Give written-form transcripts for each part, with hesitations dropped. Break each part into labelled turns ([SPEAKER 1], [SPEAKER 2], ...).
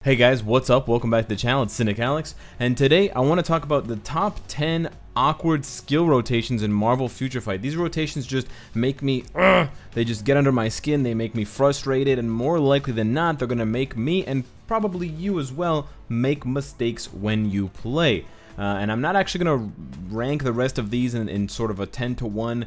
[SPEAKER 1] Hey guys, what's up? Welcome back to the channel. It's Cynicalex, and today I want to talk about the top 10 awkward skill rotations in Marvel Future Fight. These rotations just make me, they just get under my skin, they make me frustrated, and more likely than not, they're going to make me, and probably you as well, make mistakes when you play. And I'm not actually going to rank the rest of these in sort of a 10 to 1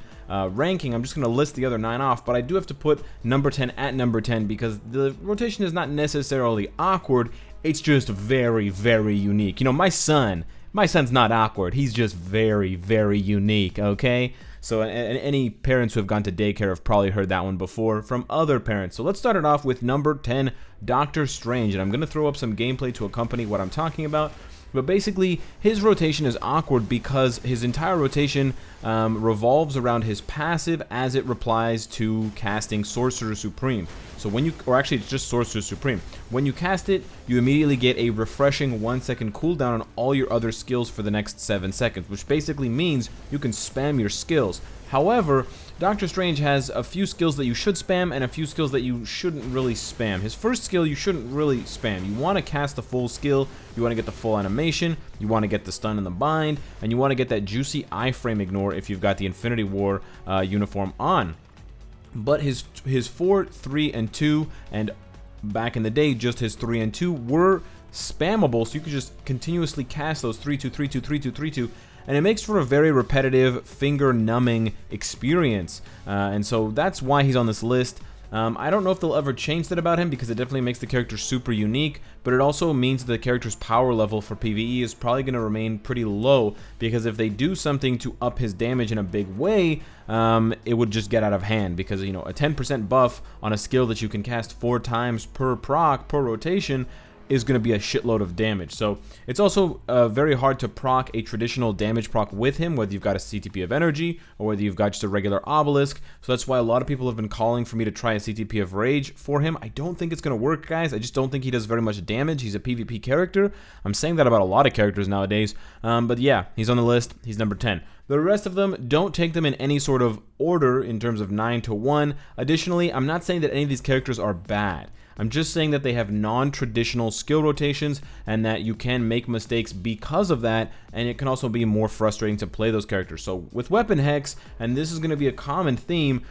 [SPEAKER 1] ranking. I'm just going to list the other 9 off, but I do have to put number 10 at number 10 because the rotation is not necessarily awkward. It's just very, very unique. You know, my son's not awkward. He's just very, very unique, okay? So any parents who have gone to daycare have probably heard that one before from other parents. So let's start it off with number 10, Doctor Strange. And I'm going to throw up some gameplay to accompany what I'm talking about. But basically, his rotation is awkward because his entire rotation revolves around his passive as it replies to casting Sorcerer Supreme. So when you, or actually it's just Sorcerer Supreme. When you cast it, you immediately get a refreshing 1-second cooldown on all your other skills for the next 7 seconds, which basically means you can spam your skills. However, Doctor Strange has a few skills that you should spam and a few skills that you shouldn't really spam. His first skill you shouldn't really spam. You want to cast the full skill, you want to get the full animation, you want to get the stun and the bind, and you want to get that juicy iframe ignore if you've got the Infinity War uniform on. But his 4, 3, and 2, and back in the day just his 3 and 2 were spammable, so you could just continuously cast those 3-2, 3-2, 3-2, 3-2, and it makes for a very repetitive, finger-numbing experience, and so that's why he's on this list. I don't know if they'll ever change that about him because it definitely makes the character super unique, but it also means that the character's power level for PvE is probably going to remain pretty low because if they do something to up his damage in a big way, it would just get out of hand because, you know, a 10% buff on a skill that you can cast 4 times per proc, per rotation, is going to be a shitload of damage. So it's also very hard to proc a traditional damage proc with him, whether you've got a CTP of energy or whether you've got just a regular obelisk. So that's why a lot of people have been calling for me to try a CTP of rage for him. I don't think it's going to work, guys. I just don't think he does very much damage. He's a PvP character. I'm saying that about a lot of characters nowadays. But yeah, he's on the list. He's number 10. The rest of them, don't take them in any sort of order in terms of 9 to 1. Additionally, I'm not saying that any of these characters are bad. I'm just saying that they have non-traditional skill rotations and that you can make mistakes because of that, and it can also be more frustrating to play those characters. So with Weapon Hex, and this is going to be a common theme,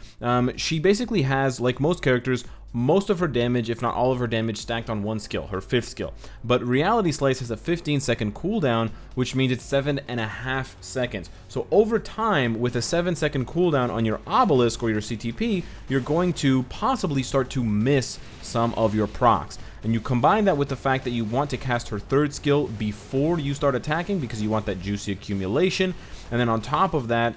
[SPEAKER 1] she basically has, like most characters, most of her damage, if not all of her damage, stacked on one skill, her 5th skill. But Reality Slice has a 15-second cooldown, which means it's 7.5 seconds. So over time, with a 7-second cooldown on your Obelisk or your CTP, you're going to possibly start to miss some of your procs. And you combine that with the fact that you want to cast her 3rd skill before you start attacking because you want that juicy accumulation. And then on top of that,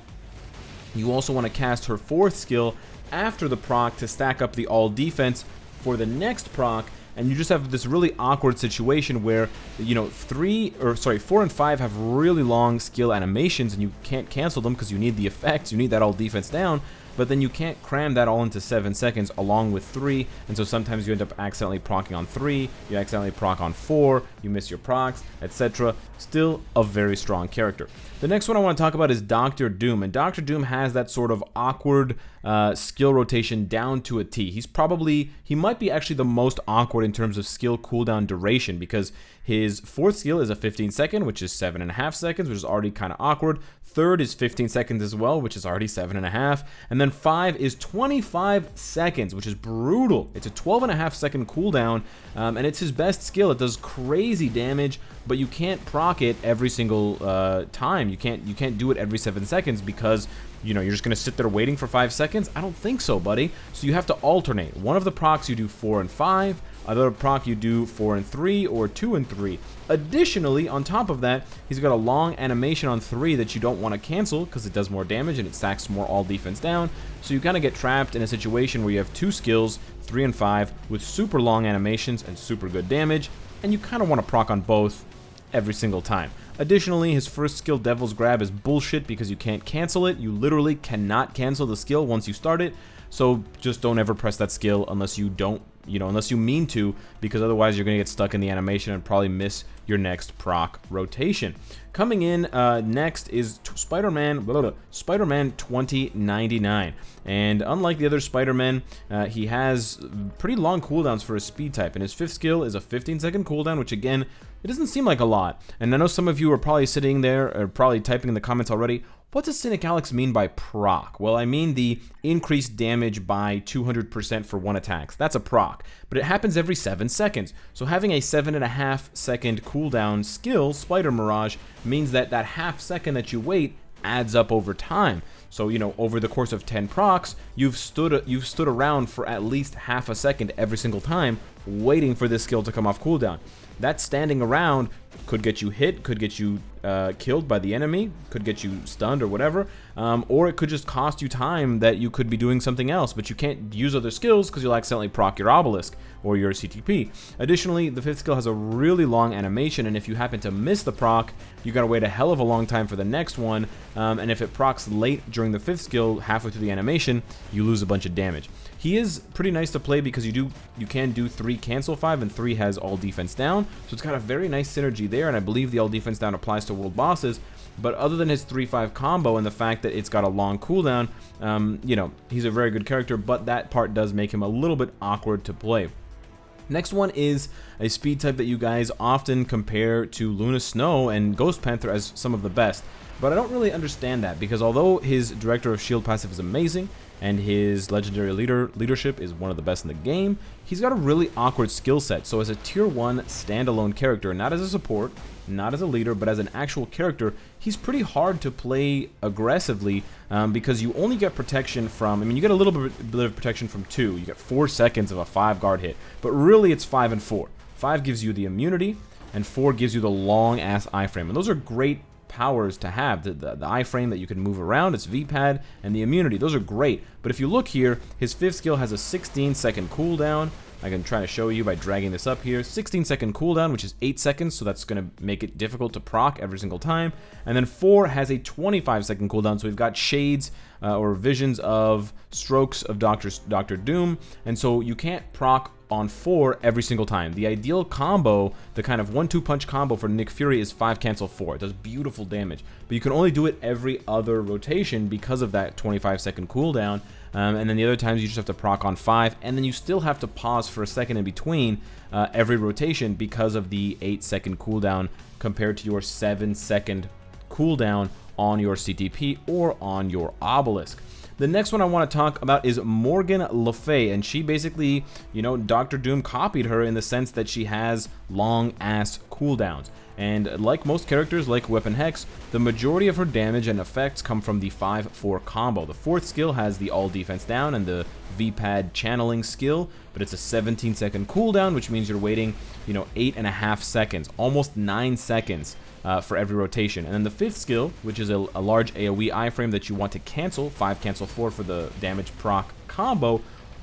[SPEAKER 1] you also want to cast her 4th skill after the proc to stack up the all defense for the next proc, and you just have this really awkward situation where, you know, 4 and 5 have really long skill animations and you can't cancel them because you need the effects, you need that all defense down, but then you can't cram that all into 7 seconds along with 3, and so sometimes you end up accidentally procking on 3, you accidentally proc on 4, you miss your procs, etc. Still a very strong character. The next one I want to talk about is Doctor Doom, and Doctor Doom has that sort of awkward skill rotation down to a T. He might be actually the most awkward in terms of skill cooldown duration because his 4th skill is a 15-second, which is 7.5 seconds, which is already kind of awkward. 3rd is 15 seconds as well, which is already 7.5. And then 5 is 25 seconds, which is brutal. It's a 12.5 second cooldown, and it's his best skill. It does crazy damage, but you can't proc it every single time. You can't do it every 7 seconds because, you know, you're just going to sit there waiting for 5 seconds? I don't think so, buddy. So you have to alternate. One of the procs you do 4 and 5, other proc you do 4 and 3, or 2 and 3. Additionally, on top of that, he's got a long animation on 3 that you don't want to cancel because it does more damage and it stacks more all defense down. So you kind of get trapped in a situation where you have 2 skills, 3 and 5, with super long animations and super good damage, and you kind of want to proc on both every single time. Additionally, his 1st skill, Devil's Grab, is bullshit because you can't cancel it. You literally cannot cancel the skill once you start it. So just don't ever press that skill unless you don't, unless you mean to, because otherwise you're going to get stuck in the animation and probably miss your next proc rotation. Coming in next is Spider-Man 2099. And unlike the other Spider-Man, he has pretty long cooldowns for his speed type. And his 5th skill is a 15-second cooldown, which again, it doesn't seem like a lot. And I know some of you are probably sitting there, or probably typing in the comments already, what does Cynicalex mean by proc? Well, I mean the increased damage by 200% for one attack. That's a proc, but it happens every 7 seconds. So having a 7.5 second cooldown skill, Spider Mirage, means that that half second that you wait adds up over time. So, over the course of 10 procs, you've stood around for at least half a second every single time waiting for this skill to come off cooldown. That standing around could get you hit, could get you killed by the enemy, could get you stunned or whatever, or it could just cost you time that you could be doing something else, but you can't use other skills because you'll accidentally proc your obelisk or your CTP. Additionally, the 5th skill has a really long animation, and if you happen to miss the proc, you gotta wait a hell of a long time for the next one, and if it procs late during the 5th skill, halfway through the animation, you lose a bunch of damage. He is pretty nice to play because you can do 3 cancel 5, and 3 has all defense down, so it's got a very nice synergy there, and I believe the all defense down applies to world bosses. But other than his 3-5 combo and the fact that it's got a long cooldown, he's a very good character, but that part does make him a little bit awkward to play. Next one is a speed type that you guys often compare to Luna Snow and Ghost Panther as some of the best, but I don't really understand that, because although his Director of Shield passive is amazing and his legendary leadership is one of the best in the game, he's got a really awkward skill set. So as a tier 1 standalone character, not as a support, not as a leader, but as an actual character, he's pretty hard to play aggressively because you only get protection from, you get a little bit of protection from 2. You get 4 seconds of a 5 guard hit, but really it's 5 and 4. 5 gives you the immunity, and 4 gives you the long ass iframe, and those are great powers to have. The iframe that you can move around, its V-pad, and the immunity, those are great. But if you look here, his 5th skill has a 16-second cooldown. I can try to show you by dragging this up here. 16-second cooldown, which is 8 seconds, so that's going to make it difficult to proc every single time. And then 4 has a 25-second cooldown, so we've got shades or visions of strokes of Dr. Doom, and so you can't proc on 4 every single time. The ideal combo, the kind of 1-2 punch combo for Nick Fury, is 5 cancel 4. It does beautiful damage, but you can only do it every other rotation because of that 25-second cooldown. And then the other times you just have to proc on 5, and then you still have to pause for a second in between every rotation because of the 8-second cooldown compared to your 7-second cooldown on your CTP or on your obelisk. The next one I want to talk about is Morgan Le Fay, and she basically, Dr. Doom copied her in the sense that she has long-ass cooldowns. And like most characters like Weapon Hex, the majority of her damage and effects come from the 5-4 combo. The 4th skill has the all defense down and the V-pad channeling skill, but it's a 17-second cooldown, which means you're waiting, 8.5 seconds, almost 9 seconds for every rotation. And then the 5th skill, which is a large AoE iframe that you want to cancel, 5 cancel 4 for the damage proc combo,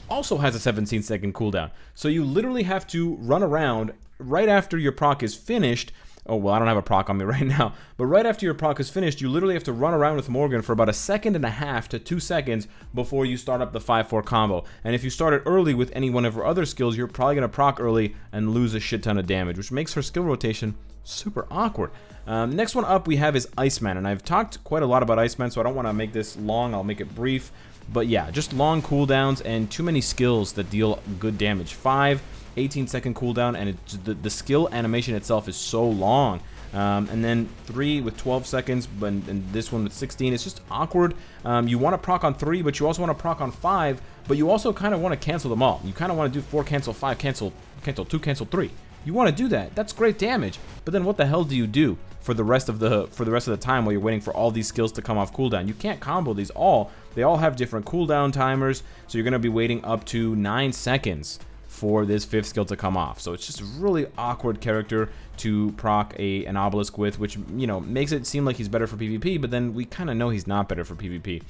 [SPEAKER 1] also has a 17-second cooldown. So you literally have to run around right after your proc is finished. Oh, well, I don't have a proc on me right now, but right after your proc is finished, you literally have to run around with Morgan for about 1.5 to 2 seconds before you start up the 5-4 combo. And if you start it early with any one of her other skills, you're probably going to proc early and lose a shit ton of damage, which makes her skill rotation super awkward. Next one up we have is Iceman, and I've talked quite a lot about Iceman, so I don't want to make this long. I'll make it brief. But yeah, just long cooldowns and too many skills that deal good damage. 5, 18-second cooldown, and the skill animation itself is so long. And then 3 with 12 seconds, and this one with 16. It's just awkward. You want to proc on 3, but you also want to proc on 5, but you also kind of want to cancel them all. You kind of want to do 4 cancel, 5 cancel, 2 cancel 3. You want to do that. That's great damage. But then what the hell do you do for the rest of the time while you're waiting for all these skills to come off cooldown? You can't combo these all. They all have different cooldown timers, so you're going to be waiting up to 9 seconds for this 5th skill to come off. So it's just a really awkward character to proc an obelisk with, which, makes it seem like he's better for PvP, but then we kind of know he's not better for PvP.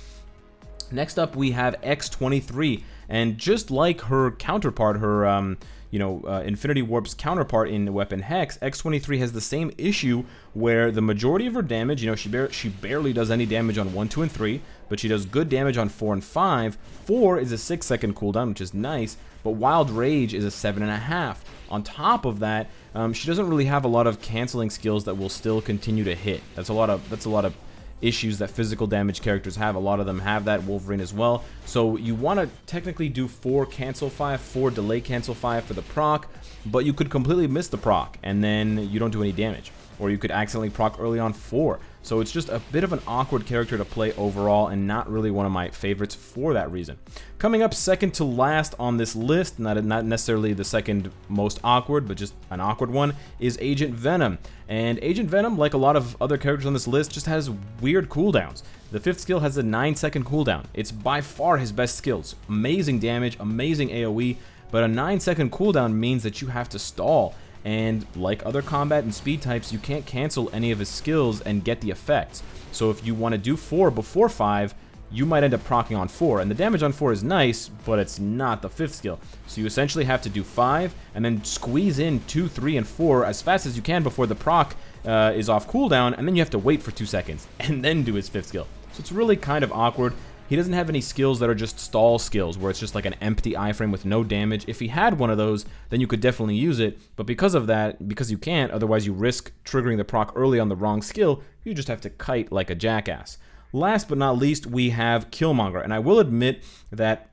[SPEAKER 1] Next up, we have X23, and just like her counterpart, her Infinity Warp's counterpart in Weapon Hex, X-23 has the same issue where the majority of her damage, she barely does any damage on 1, 2, and 3, but she does good damage on 4 and 5. 4 is a 6-second cooldown, which is nice, but Wild Rage is a 7.5. On top of that, she doesn't really have a lot of canceling skills that will still continue to hit. That's a lot of issues that physical damage characters have. A lot of them have that, Wolverine as well. So you want to technically do 4 cancel 5, 4 delay cancel 5 for the proc, but you could completely miss the proc and then you don't do any damage. Or you could accidentally proc early on 4. So it's just a bit of an awkward character to play overall and not really one of my favorites for that reason. Coming up second to last on this list, not necessarily the second most awkward, but just an awkward one, is Agent Venom. And Agent Venom, like a lot of other characters on this list, just has weird cooldowns. The 5th skill has a 9-second cooldown. It's by far his best skills. Amazing damage, amazing AoE, but a 9-second cooldown means that you have to stall. And like other combat and speed types, you can't cancel any of his skills and get the effects. So if you want to do 4 before 5, you might end up proccing on 4. And the damage on 4 is nice, but it's not the 5th skill. So you essentially have to do 5, and then squeeze in 2, 3, and 4 as fast as you can before the proc is off cooldown, and then you have to wait for 2 seconds, and then do his 5th skill. So it's really kind of awkward. He doesn't have any skills that are just stall skills, where it's just like an empty iframe with no damage. If he had one of those, then you could definitely use it, but because of that, because you can't, otherwise you risk triggering the proc early on the wrong skill, you just have to kite like a jackass. Last but not least, we have Killmonger, and I will admit that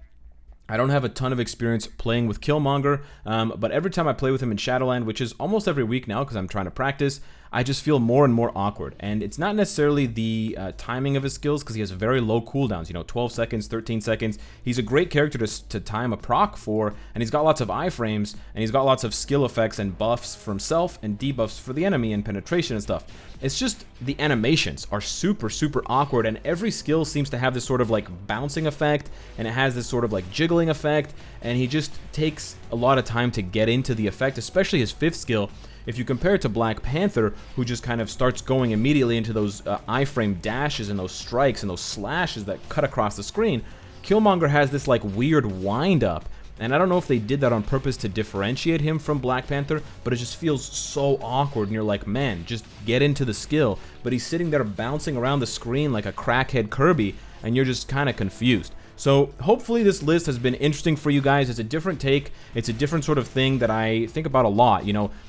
[SPEAKER 1] I don't have a ton of experience playing with Killmonger, but every time I play with him in Shadowland, which is almost every week now because I'm trying to practice, I just feel more and more awkward. And it's not necessarily the timing of his skills, because he has very low cooldowns, 12 seconds, 13 seconds. He's a great character to time a proc for, and he's got lots of iframes, and he's got lots of skill effects and buffs for himself and debuffs for the enemy and penetration and stuff. It's just the animations are super, super awkward, and every skill seems to have this sort of like bouncing effect, and it has this sort of like jiggling effect, and he just takes a lot of time to get into the effect, especially his 5th skill. If you compare it to Black Panther, who just kind of starts going immediately into those iframe dashes and those strikes and those slashes that cut across the screen, Killmonger has this like weird wind-up. And I don't know if they did that on purpose to differentiate him from Black Panther, but it just feels so awkward, and you're like, man, just get into the skill. But he's sitting there bouncing around the screen like a crackhead Kirby, and you're just kind of confused. So hopefully this list has been interesting for you guys. It's a different take. It's a different sort of thing that I think about a lot.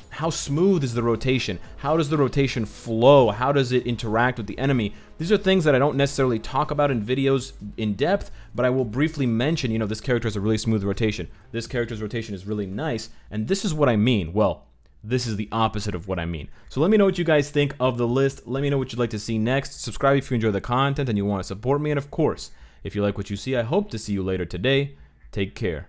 [SPEAKER 1] How smooth is the rotation? How does the rotation flow? How does it interact with the enemy? These are things that I don't necessarily talk about in videos in depth, but I will briefly mention, this character has a really smooth rotation. This character's rotation is really nice, and this is what I mean. Well, this is the opposite of what I mean. So let me know what you guys think of the list. Let me know what you'd like to see next. Subscribe if you enjoy the content and you want to support me, and of course, if you like what you see, I hope to see you later today. Take care.